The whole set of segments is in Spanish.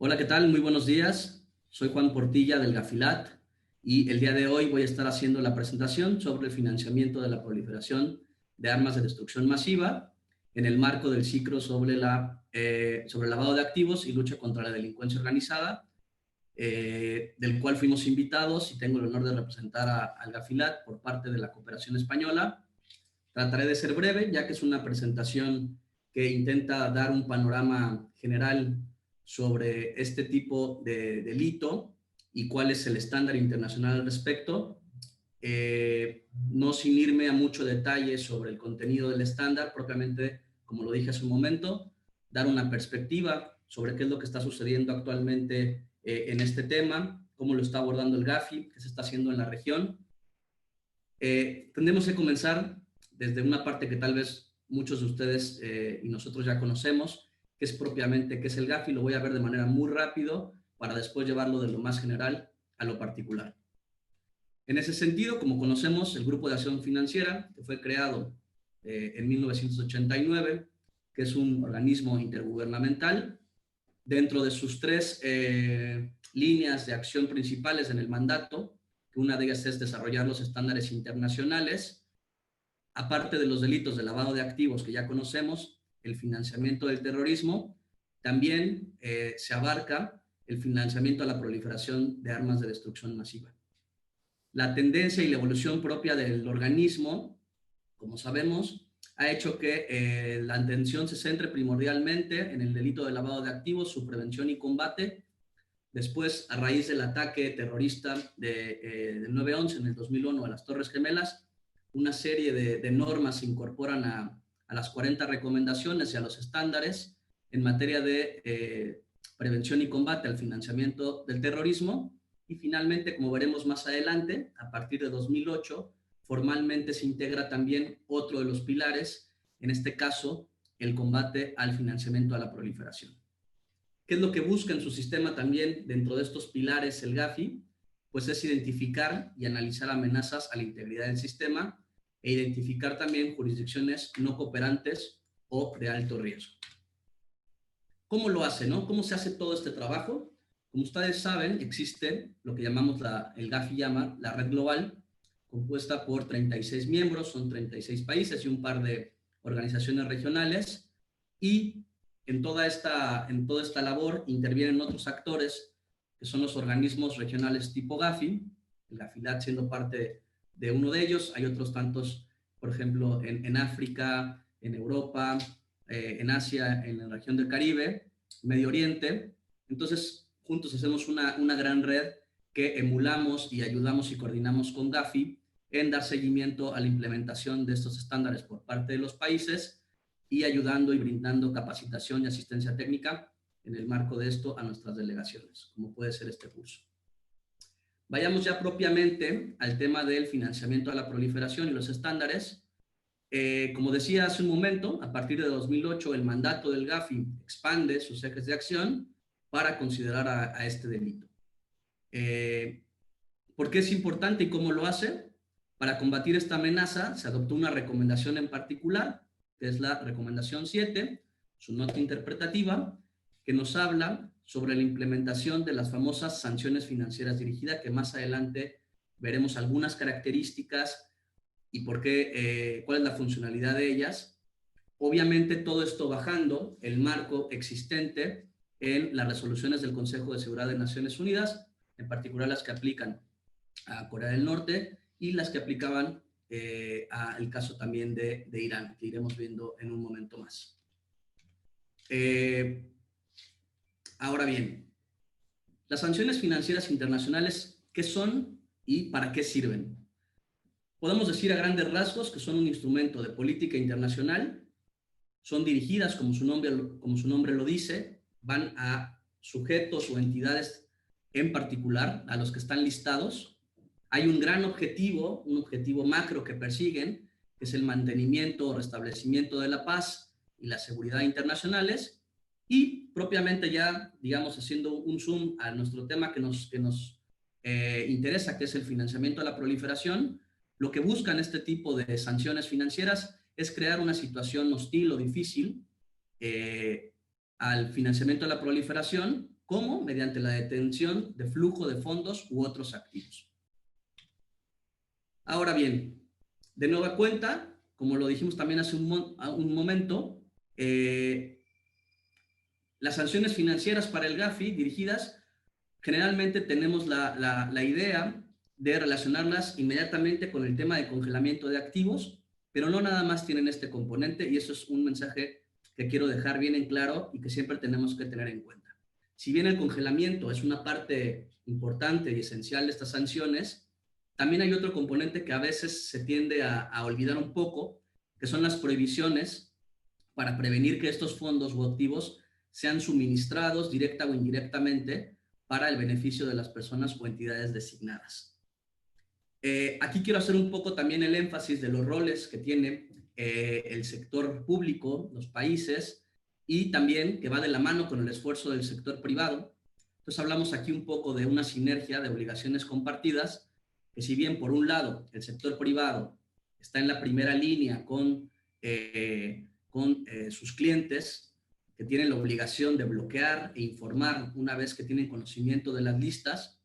Hola, ¿qué tal? Muy buenos días. Soy Juan Portilla del Gafilat y el día de hoy voy a estar haciendo la presentación sobre el financiamiento de la proliferación de armas de destrucción masiva en el marco del ciclo sobre lavado de activos y lucha contra la delincuencia organizada, del cual fuimos invitados y tengo el honor de representar al Gafilat por parte de la Cooperación Española. Trataré de ser breve, ya que es una presentación que intenta dar un panorama general sobre este tipo de delito y cuál es el estándar internacional al respecto, no sin irme a mucho detalle sobre el contenido del estándar, propiamente, como lo dije hace un momento, dar una perspectiva sobre qué es lo que está sucediendo actualmente en este tema, cómo lo está abordando el GAFI, qué se está haciendo en la región. Tendremos que comenzar desde una parte que tal vez muchos de ustedes y nosotros ya conocemos, que es propiamente qué es el GAFI. Lo voy a ver de manera muy rápido para después llevarlo de lo más general a lo particular. En ese sentido, como conocemos, el Grupo de Acción Financiera, que fue creado en 1989, que es un organismo intergubernamental, dentro de sus tres líneas de acción principales en el mandato, que una de ellas es desarrollar los estándares internacionales, aparte de los delitos de lavado de activos que ya conocemos, el financiamiento del terrorismo, también se abarca el financiamiento a la proliferación de armas de destrucción masiva. La tendencia y la evolución propia del organismo, como sabemos, ha hecho que la atención se centre primordialmente en el delito de lavado de activos, su prevención y combate. Después, a raíz del ataque terrorista del 9/11 en el 2001 a las Torres Gemelas, una serie de normas se incorporan a las 40 recomendaciones y a los estándares en materia de prevención y combate al financiamiento del terrorismo. Y finalmente, como veremos más adelante, a partir de 2008, formalmente se integra también otro de los pilares, en este caso, el combate al financiamiento a la proliferación. ¿Qué es lo que busca en su sistema también dentro de estos pilares el GAFI? Pues es identificar y analizar amenazas a la integridad del sistema e identificar también jurisdicciones no cooperantes o de alto riesgo. ¿Cómo lo hace, no? ¿Cómo se hace todo este trabajo? Como ustedes saben, existe lo que llamamos el GAFI llama la red global, compuesta por 36 miembros, son 36 países y un par de organizaciones regionales, y en toda esta labor intervienen otros actores, que son los organismos regionales tipo GAFI, el GAFILAT siendo parte de uno de ellos. Hay otros tantos, por ejemplo, en África, en Europa, en Asia, en la región del Caribe, Medio Oriente. Entonces, juntos hacemos una gran red que emulamos y ayudamos y coordinamos con GAFI en dar seguimiento a la implementación de estos estándares por parte de los países y ayudando y brindando capacitación y asistencia técnica en el marco de esto a nuestras delegaciones, como puede ser este curso. Vayamos ya propiamente al tema del financiamiento a la proliferación y los estándares. Como decía hace un momento, a partir de 2008 el mandato del GAFI expande sus ejes de acción para considerar a este delito. ¿Por qué es importante y cómo lo hace? Para combatir esta amenaza se adoptó una recomendación en particular, que es la recomendación 7, su nota interpretativa, que nos habla sobre la implementación de las famosas sanciones financieras dirigidas, que más adelante veremos algunas características y por qué, cuál es la funcionalidad de ellas. Obviamente todo esto bajando el marco existente en las resoluciones del Consejo de Seguridad de Naciones Unidas, en particular las que aplican a Corea del Norte y las que aplicaban al caso también de Irán, que iremos viendo en un momento más. Ahora bien, las sanciones financieras internacionales, ¿qué son y para qué sirven? Podemos decir a grandes rasgos que son un instrumento de política internacional, son dirigidas, como su nombre lo dice, van a sujetos o entidades en particular, a los que están listados. Hay un gran objetivo, un objetivo macro que persiguen, que es el mantenimiento o restablecimiento de la paz y la seguridad internacionales, y propiamente ya, digamos, haciendo un zoom a nuestro tema que nos interesa, que es el financiamiento a la proliferación, lo que buscan este tipo de sanciones financieras es crear una situación hostil o difícil al financiamiento de la proliferación como mediante la detención de flujo de fondos u otros activos. Ahora bien, de nueva cuenta, como lo dijimos también hace un momento, las sanciones financieras para el GAFI dirigidas, generalmente tenemos la idea de relacionarlas inmediatamente con el tema de congelamiento de activos, pero no nada más tienen este componente, y eso es un mensaje que quiero dejar bien en claro y que siempre tenemos que tener en cuenta. Si bien el congelamiento es una parte importante y esencial de estas sanciones, también hay otro componente que a veces se tiende a olvidar un poco, que son las prohibiciones para prevenir que estos fondos o activos sean suministrados directa o indirectamente para el beneficio de las personas o entidades designadas. Aquí quiero hacer un poco también el énfasis de los roles que tiene el sector público, los países, y también que va de la mano con el esfuerzo del sector privado. Entonces hablamos aquí un poco de una sinergia de obligaciones compartidas, que si bien por un lado el sector privado está en la primera línea con sus clientes, que tienen la obligación de bloquear e informar una vez que tienen conocimiento de las listas,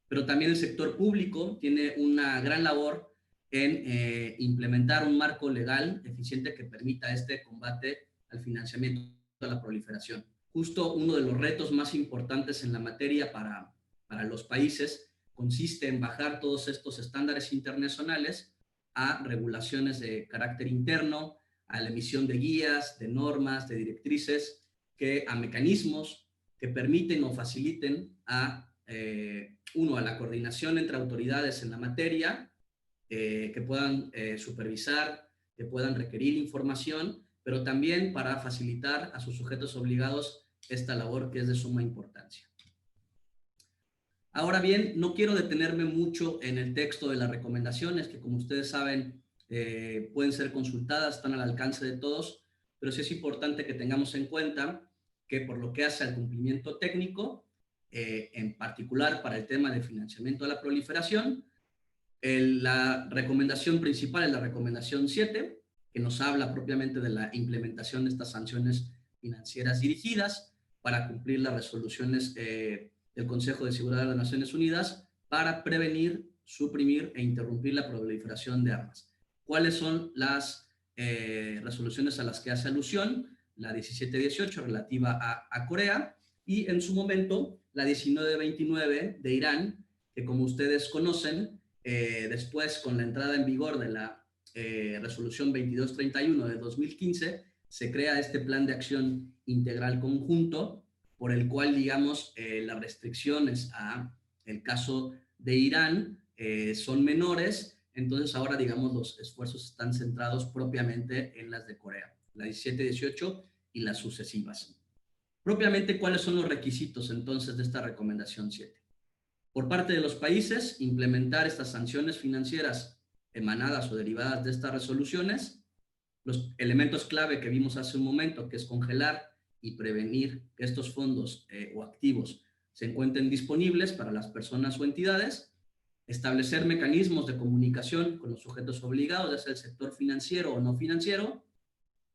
pero también el sector público tiene una gran labor en implementar un marco legal eficiente que permita este combate al financiamiento de la proliferación. Justo uno de los retos más importantes en la materia para los países consiste en bajar todos estos estándares internacionales a regulaciones de carácter interno, a la emisión de guías, de normas, de directrices, a mecanismos que permiten o faciliten a la coordinación entre autoridades en la materia, que puedan supervisar, que puedan requerir información, pero también para facilitar a sus sujetos obligados esta labor que es de suma importancia. Ahora bien, no quiero detenerme mucho en el texto de las recomendaciones, que como ustedes saben, pueden ser consultadas, están al alcance de todos, pero sí es importante que tengamos en cuenta que por lo que hace al cumplimiento técnico, en particular para el tema de financiamiento de la proliferación, la recomendación principal es la recomendación 7, que nos habla propiamente de la implementación de estas sanciones financieras dirigidas para cumplir las resoluciones del Consejo de Seguridad de las Naciones Unidas para prevenir, suprimir e interrumpir la proliferación de armas. ¿Cuáles son las resoluciones a las que hace alusión? La 1718 relativa a Corea y en su momento la 1929 de Irán, que como ustedes conocen, después con la entrada en vigor de la resolución 2231 de 2015, se crea este plan de acción integral conjunto por el cual, digamos, las restricciones a el caso de Irán son menores, entonces ahora, digamos, los esfuerzos están centrados propiamente en las de Corea, la 17-18 y las sucesivas. Propiamente, ¿cuáles son los requisitos entonces de esta recomendación 7? Por parte de los países, implementar estas sanciones financieras emanadas o derivadas de estas resoluciones, los elementos clave que vimos hace un momento, que es congelar y prevenir que estos fondos o activos se encuentren disponibles para las personas o entidades, establecer mecanismos de comunicación con los sujetos obligados, ya sea el sector financiero o no financiero,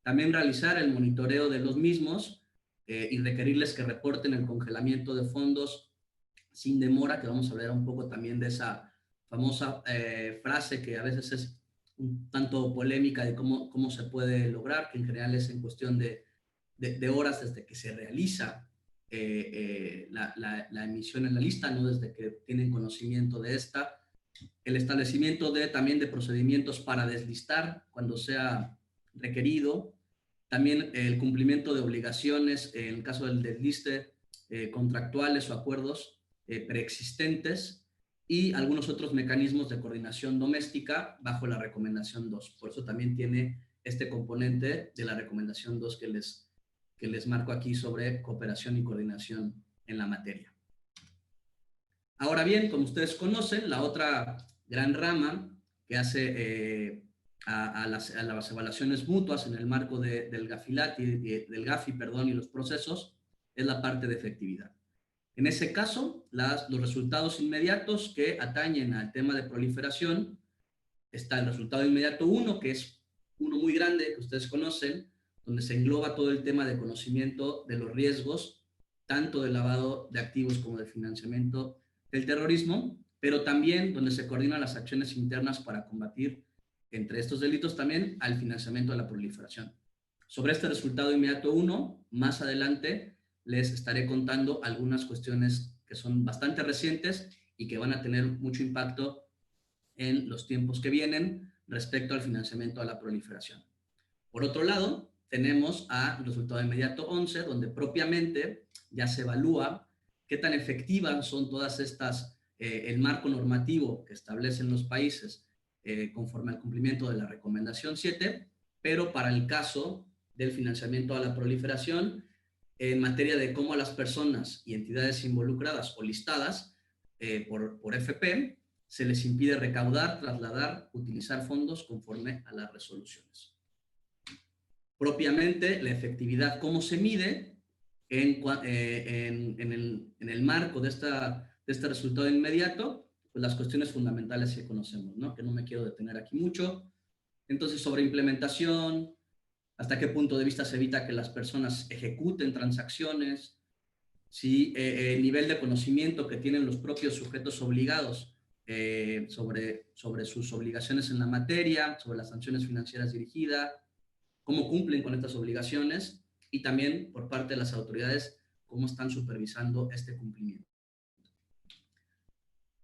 también realizar el monitoreo de los mismos y requerirles que reporten el congelamiento de fondos sin demora, que vamos a hablar un poco también de esa famosa frase que a veces es un tanto polémica de cómo se puede lograr, que en general es en cuestión de horas desde que se realiza la emisión en la lista, no desde que tienen conocimiento de esta. El establecimiento también de procedimientos para deslistar cuando sea requerido. También el cumplimiento de obligaciones en el caso del desliste, contractuales o acuerdos preexistentes y algunos otros mecanismos de coordinación doméstica bajo la recomendación 2. Por eso también tiene este componente de la recomendación 2 que les marco aquí sobre cooperación y coordinación en la materia. Ahora bien, como ustedes conocen, la otra gran rama que hace a las evaluaciones mutuas en el marco del GAFILAT del GAFI, perdón, y los procesos, es la parte de efectividad. En ese caso, los resultados inmediatos que atañen al tema de proliferación, está el resultado inmediato 1, que es uno muy grande que ustedes conocen, donde se engloba todo el tema de conocimiento de los riesgos, tanto de lavado de activos como de financiamiento del terrorismo, pero también donde se coordinan las acciones internas para combatir entre estos delitos también al financiamiento de la proliferación. Sobre este resultado inmediato 1, más adelante les estaré contando algunas cuestiones que son bastante recientes y que van a tener mucho impacto en los tiempos que vienen respecto al financiamiento a la proliferación. Por otro lado, tenemos al resultado inmediato 11, donde propiamente ya se evalúa qué tan efectivas son todas estas, el marco normativo que establecen los países conforme al cumplimiento de la recomendación 7, pero para el caso del financiamiento a la proliferación, en materia de cómo a las personas y entidades involucradas o listadas por FP se les impide recaudar, trasladar, utilizar fondos conforme a las resoluciones. Propiamente, la efectividad, ¿cómo se mide? En el marco de este resultado inmediato, pues las cuestiones fundamentales que conocemos, ¿no? Que no me quiero detener aquí mucho. Entonces, sobre implementación, hasta qué punto de vista se evita que las personas ejecuten transacciones, ¿sí? El nivel de conocimiento que tienen los propios sujetos obligados sobre sus obligaciones en la materia, sobre las sanciones financieras dirigidas, cómo cumplen con estas obligaciones y también por parte de las autoridades, cómo están supervisando este cumplimiento.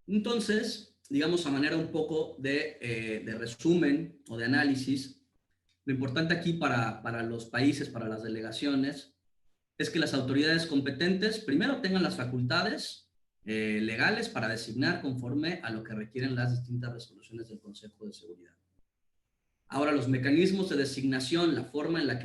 Entonces, digamos a manera un poco de resumen o de análisis, lo importante aquí para los países, para las delegaciones, es que las autoridades competentes primero tengan las facultades legales para designar conforme a lo que requieren las distintas resoluciones del Consejo de Seguridad. Ahora, los mecanismos de designación, la forma en la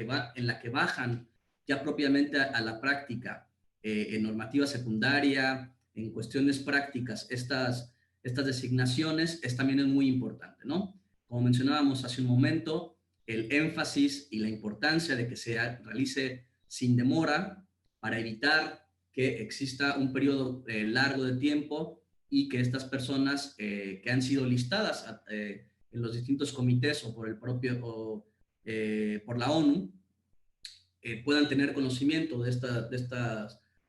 que bajan ya propiamente a la práctica, en normativa secundaria, en cuestiones prácticas, estas designaciones también es muy importante, ¿no? Como mencionábamos hace un momento, el énfasis y la importancia de que se realice sin demora para evitar que exista un periodo largo de tiempo y que estas personas que han sido listadas en los distintos comités o por el propio por la ONU puedan tener conocimiento de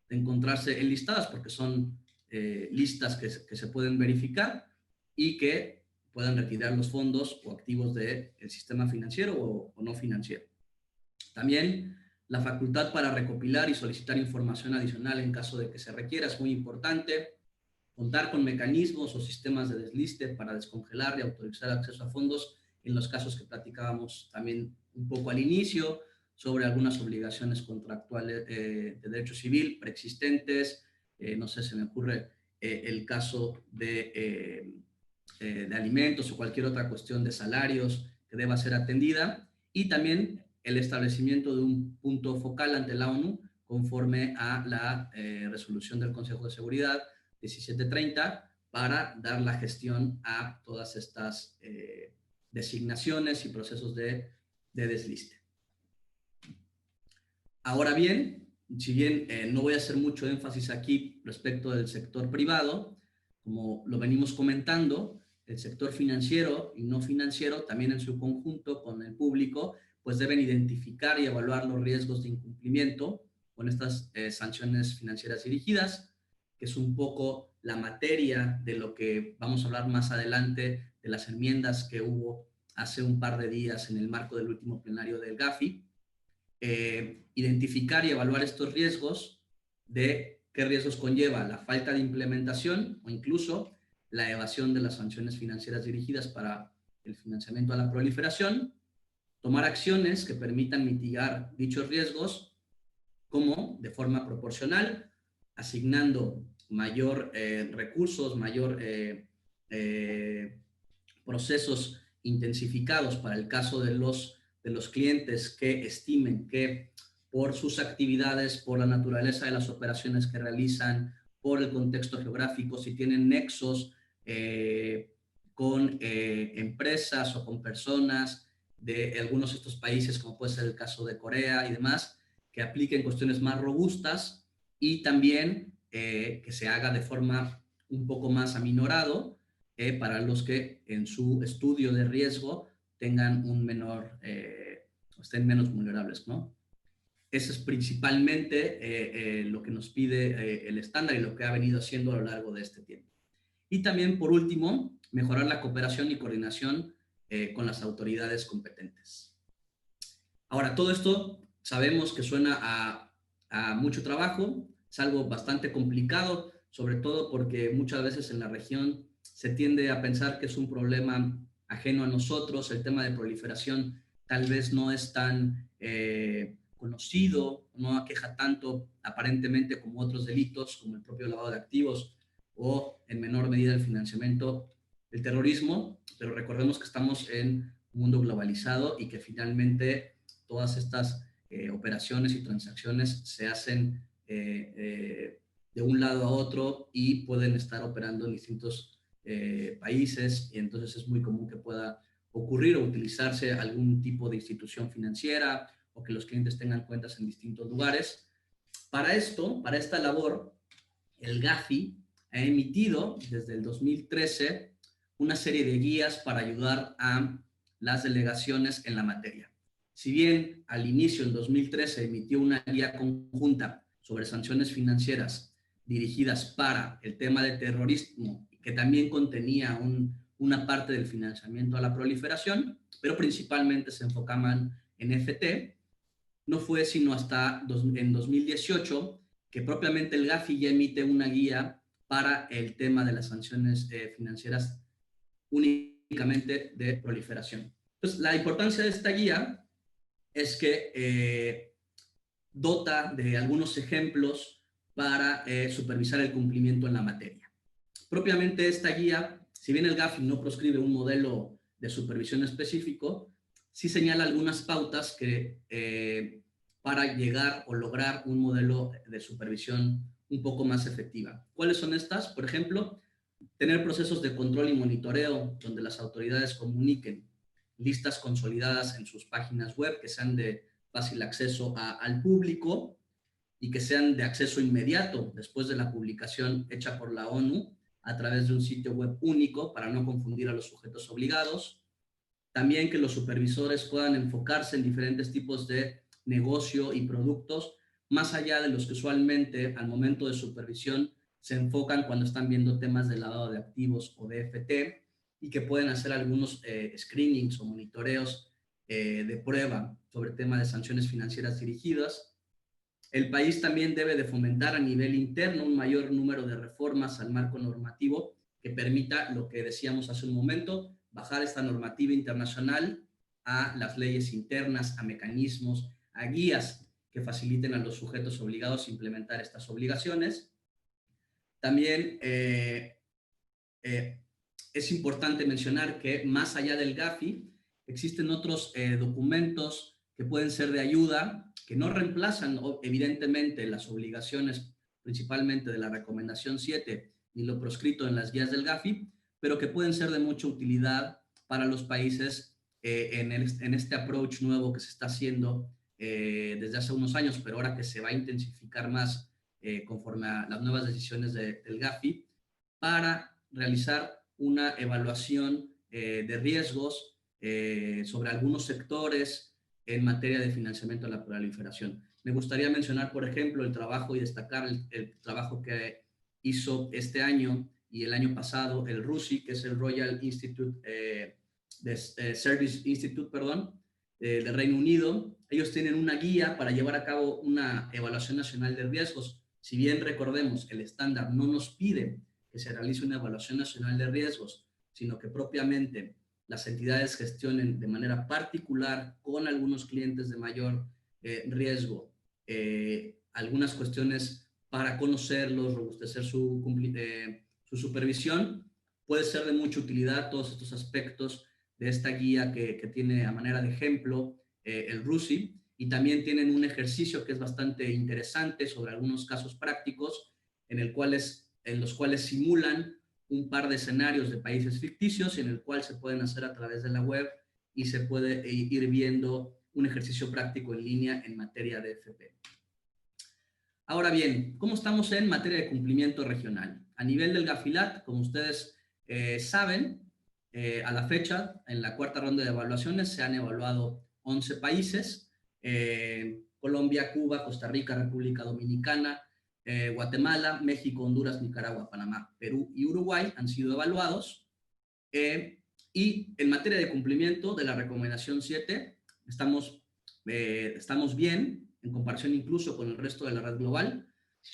encontrarse enlistadas porque son listas que se pueden verificar y que puedan retirar los fondos o activos del sistema financiero o no financiero. También la facultad para recopilar y solicitar información adicional en caso de que se requiera es muy importante. Contar con mecanismos o sistemas de desliste para descongelar y autorizar acceso a fondos en los casos que platicábamos también un poco al inicio, sobre algunas obligaciones contractuales de derecho civil preexistentes. No sé, se me ocurre el caso de alimentos o cualquier otra cuestión de salarios que deba ser atendida. Y también el establecimiento de un punto focal ante la ONU conforme a la resolución del Consejo de Seguridad 1730 para dar la gestión a todas estas designaciones y procesos de desliste. Ahora bien, si bien no voy a hacer mucho énfasis aquí respecto del sector privado, como lo venimos comentando, el sector financiero y no financiero, también en su conjunto con el público, pues deben identificar y evaluar los riesgos de incumplimiento con estas sanciones financieras dirigidas, que es un poco la materia de lo que vamos a hablar más adelante, de las enmiendas que hubo hace un par de días en el marco del último plenario del GAFI. Identificar y evaluar estos riesgos, de qué riesgos conlleva la falta de implementación o incluso la evasión de las sanciones financieras dirigidas para el financiamiento a la proliferación, tomar acciones que permitan mitigar dichos riesgos, como de forma proporcional, asignando mayor recursos, mayor procesos intensificados para el caso de los clientes que estimen que por sus actividades, por la naturaleza de las operaciones que realizan, por el contexto geográfico, si tienen nexos con empresas o con personas de algunos de estos países, como puede ser el caso de Corea y demás, que apliquen cuestiones más robustas y también que se haga de forma un poco más aminorado para los que en su estudio de riesgo tengan un menor, estén menos vulnerables, ¿no? Eso es principalmente lo que nos pide el estándar y lo que ha venido haciendo a lo largo de este tiempo. Y también, por último, mejorar la cooperación y coordinación con las autoridades competentes. Ahora, todo esto sabemos que suena a mucho trabajo, es algo bastante complicado, sobre todo porque muchas veces en la región se tiende a pensar que es un problema ajeno a nosotros, el tema de proliferación tal vez no es tan conocido, no aqueja tanto aparentemente como otros delitos, como el propio lavado de activos o en menor medida el financiamiento del terrorismo, pero recordemos que estamos en un mundo globalizado y que finalmente todas estas operaciones y transacciones se hacen de un lado a otro y pueden estar operando en distintos países, y entonces es muy común que pueda ocurrir o utilizarse algún tipo de institución financiera o que los clientes tengan cuentas en distintos lugares. Para esto, para esta labor, el GAFI ha emitido desde el 2013 una serie de guías para ayudar a las delegaciones en la materia. Si bien al inicio, en 2013, emitió una guía conjunta sobre sanciones financieras dirigidas para el tema de terrorismo, que también contenía una parte del financiamiento a la proliferación, pero principalmente se enfocaban en FT, no fue sino hasta en 2018 que propiamente el GAFI ya emite una guía para el tema de las sanciones financieras únicamente de proliferación. Entonces, la importancia de esta guía es que dota de algunos ejemplos para supervisar el cumplimiento en la materia. Propiamente esta guía, si bien el GAFI no proscribe un modelo de supervisión específico, sí señala algunas pautas que para llegar o lograr un modelo de supervisión un poco más efectiva. ¿Cuáles son estas? Por ejemplo, tener procesos de control y monitoreo donde las autoridades comuniquen listas consolidadas en sus páginas web que sean de fácil acceso al público y que sean de acceso inmediato después de la publicación hecha por la ONU a través de un sitio web único para no confundir a los sujetos obligados. También que los supervisores puedan enfocarse en diferentes tipos de negocio y productos, más allá de los que usualmente al momento de supervisión se enfocan cuando están viendo temas de lavado de activos o de FT, y que pueden hacer algunos screenings o monitoreos de prueba sobre el tema de sanciones financieras dirigidas. El país también debe de fomentar a nivel interno un mayor número de reformas al marco normativo que permita lo que decíamos hace un momento, bajar esta normativa internacional a las leyes internas, a mecanismos, a guías que faciliten a los sujetos obligados a implementar estas obligaciones. También es importante mencionar que más allá del GAFI existen otros documentos que pueden ser de ayuda, que no reemplazan evidentemente las obligaciones principalmente de la recomendación 7 ni lo proscrito en las guías del GAFI, pero que pueden ser de mucha utilidad para los países en este approach nuevo que se está haciendo desde hace unos años, pero ahora que se va a intensificar más conforme a las nuevas decisiones del GAFI, para realizar una evaluación de riesgos sobre algunos sectores en materia de financiamiento a la proliferación. Me gustaría mencionar, por ejemplo, el trabajo y destacar el trabajo que hizo este año y el año pasado el RUSI, que es el Royal Institute Service Institute, perdón, del Reino Unido. Ellos tienen una guía para llevar a cabo una evaluación nacional de riesgos. Si bien recordemos, el estándar no nos pide que se realice una evaluación nacional de riesgos, sino que propiamente las entidades gestionen de manera particular con algunos clientes de mayor riesgo algunas cuestiones para conocerlos, robustecer su supervisión. Puede ser de mucha utilidad todos estos aspectos de esta guía que tiene a manera de ejemplo el RUSI, y también tienen un ejercicio que es bastante interesante sobre algunos casos prácticos en los cuales simulan un par de escenarios de países ficticios, en el cual se pueden hacer a través de la web y se puede ir viendo un ejercicio práctico en línea en materia de FP. Ahora bien, ¿cómo estamos en materia de cumplimiento regional? A nivel del GAFILAT, como ustedes saben, a la fecha, en la cuarta ronda de evaluaciones, se han evaluado 11 países, Colombia, Cuba, Costa Rica, República Dominicana, Guatemala, México, Honduras, Nicaragua, Panamá, Perú y Uruguay han sido evaluados. Y en materia de cumplimiento de la recomendación 7, estamos bien en comparación incluso con el resto de la red global.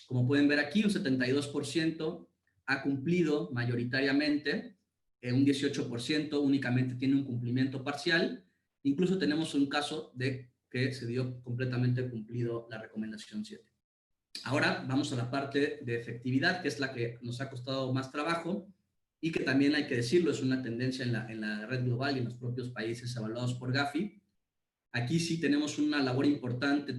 Como pueden ver aquí, un 72% ha cumplido mayoritariamente, un 18% únicamente tiene un cumplimiento parcial. Incluso tenemos un caso de que se dio completamente cumplido la recomendación 7. Ahora vamos a la parte de efectividad, que es la que nos ha costado más trabajo y que también hay que decirlo, es una tendencia en la red global y en los propios países evaluados por Gafi. Aquí sí tenemos una labor importante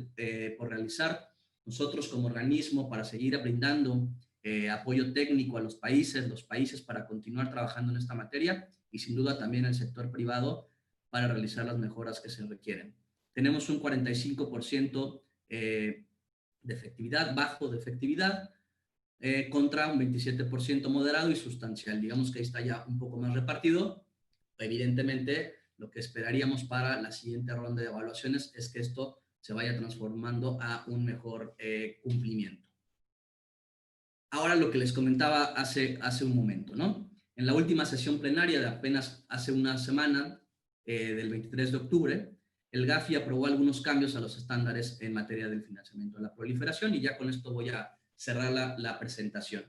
por realizar nosotros como organismo para seguir brindando apoyo técnico a los países para continuar trabajando en esta materia y sin duda también al sector privado para realizar las mejoras que se requieren. Tenemos un 45% de efectividad, bajo de efectividad, contra un 27% moderado y sustancial. Digamos que ahí está ya un poco más repartido. Evidentemente, lo que esperaríamos para la siguiente ronda de evaluaciones es que esto se vaya transformando a un mejor cumplimiento. Ahora lo que les comentaba hace un momento, ¿no? En la última sesión plenaria de apenas hace una semana, del 23 de octubre, el Gafi aprobó algunos cambios a los estándares en materia del financiamiento de la proliferación y ya con esto voy a cerrar la presentación.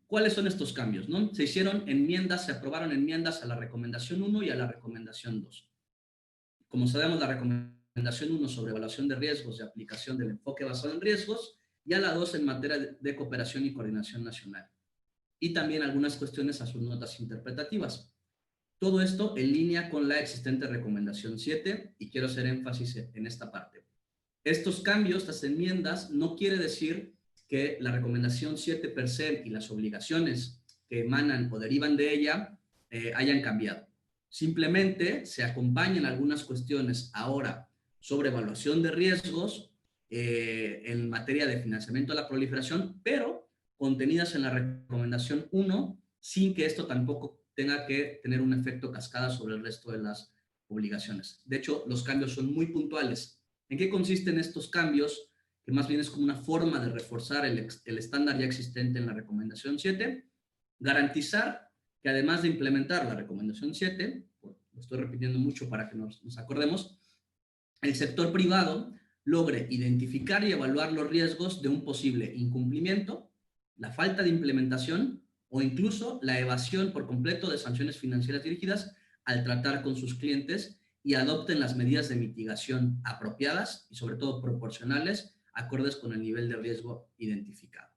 ¿Cuáles son estos cambios? ¿No? Se hicieron enmiendas, se aprobaron enmiendas a la recomendación 1 y a la recomendación 2. Como sabemos, la recomendación 1 sobre evaluación de riesgos y aplicación del enfoque basado en riesgos, y a la 2 en materia de cooperación y coordinación nacional. Y también algunas cuestiones a sus notas interpretativas. Todo esto en línea con la existente recomendación 7, y quiero hacer énfasis en esta parte. Estos cambios, estas enmiendas, no quiere decir que la recomendación 7 per se y las obligaciones que emanan o derivan de ella hayan cambiado. Simplemente se acompañan algunas cuestiones ahora sobre evaluación de riesgos en materia de financiamiento de la proliferación, pero contenidas en la recomendación 1, sin que esto tampoco tenga que tener un efecto cascada sobre el resto de las obligaciones. De hecho, los cambios son muy puntuales. ¿En qué consisten estos cambios? Que más bien es como una forma de reforzar el estándar ya existente en la recomendación 7, garantizar que además de implementar la recomendación 7, lo estoy repitiendo mucho para que nos acordemos, el sector privado logre identificar y evaluar los riesgos de un posible incumplimiento, la falta de implementación o incluso la evasión por completo de sanciones financieras dirigidas al tratar con sus clientes y adopten las medidas de mitigación apropiadas y sobre todo proporcionales, acordes con el nivel de riesgo identificado.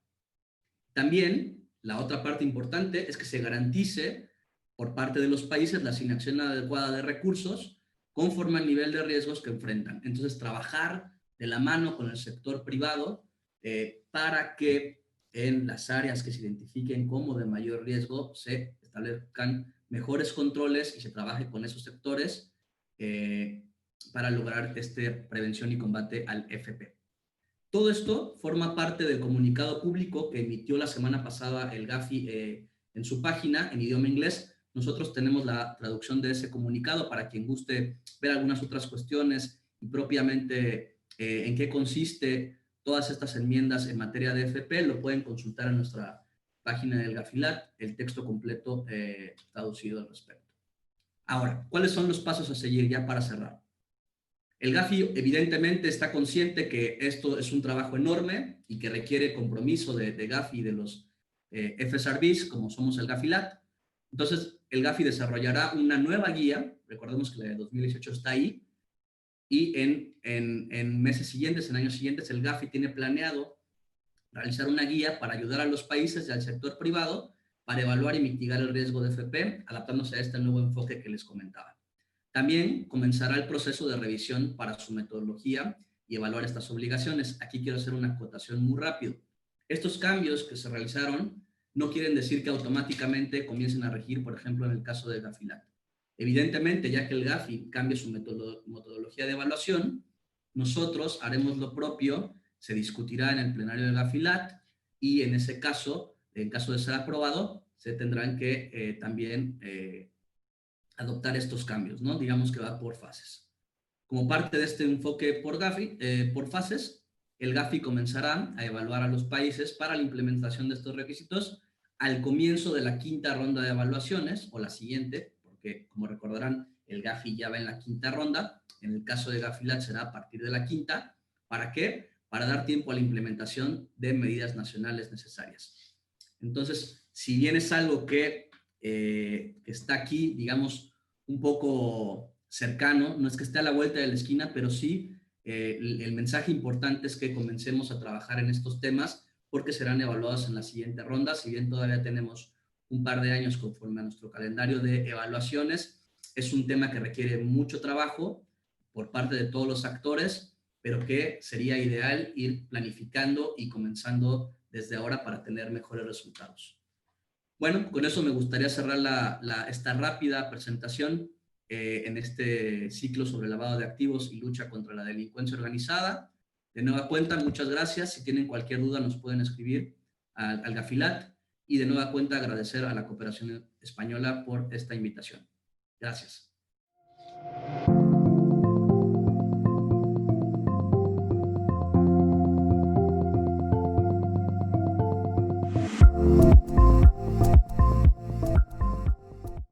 También, la otra parte importante es que se garantice por parte de los países la asignación adecuada de recursos conforme al nivel de riesgos que enfrentan. Entonces, trabajar de la mano con el sector privado para que en las áreas que se identifiquen como de mayor riesgo se establezcan mejores controles y se trabaje con esos sectores para lograr prevención y combate al FP. Todo esto forma parte del comunicado público que emitió la semana pasada el Gafi en su página en idioma inglés. Nosotros tenemos la traducción de ese comunicado para quien guste ver algunas otras cuestiones y propiamente en qué consiste todas estas enmiendas en materia de FP, lo pueden consultar en nuestra página del Gafilat, el texto completo traducido al respecto. Ahora, ¿cuáles son los pasos a seguir ya para cerrar? El Gafi evidentemente está consciente que esto es un trabajo enorme y que requiere compromiso de Gafi y de los FSRBs, como somos el Gafilat. Entonces, el Gafi desarrollará una nueva guía, recordemos que la de 2018 está ahí, y en meses siguientes, en años siguientes, el Gafi tiene planeado realizar una guía para ayudar a los países y al sector privado para evaluar y mitigar el riesgo de FP, adaptándose a este nuevo enfoque que les comentaba. También comenzará el proceso de revisión para su metodología y evaluar estas obligaciones. Aquí quiero hacer una acotación muy rápido. Estos cambios que se realizaron no quieren decir que automáticamente comiencen a regir, por ejemplo, en el caso de Gafilat. Evidentemente, ya que el Gafi cambie su metodología de evaluación, nosotros haremos lo propio, se discutirá en el plenario de Gafilat y en ese caso, en caso de ser aprobado, se tendrán que también adoptar estos cambios, ¿no? Digamos que va por fases. Como parte de este enfoque por fases, el GAFI comenzará a evaluar a los países para la implementación de estos requisitos al comienzo de la quinta ronda de evaluaciones, o la siguiente, porque como recordarán, el GAFI ya va en la quinta ronda. En el caso de GAFILAT será a partir de la quinta. ¿Para qué? Para dar tiempo a la implementación de medidas nacionales necesarias. Entonces, si bien es algo que está aquí, digamos, un poco cercano, no es que esté a la vuelta de la esquina, pero sí el mensaje importante es que comencemos a trabajar en estos temas porque serán evaluados en la siguiente ronda. Si bien todavía tenemos un par de años conforme a nuestro calendario de evaluaciones, es un tema que requiere mucho trabajo por parte de todos los actores, pero que sería ideal ir planificando y comenzando desde ahora para tener mejores resultados. Bueno, con eso me gustaría cerrar esta rápida presentación en este ciclo sobre lavado de activos y lucha contra la delincuencia organizada. De nueva cuenta, muchas gracias. Si tienen cualquier duda, nos pueden escribir al Gafilat. Y de nueva cuenta, agradecer a la Cooperación Española por esta invitación. Gracias.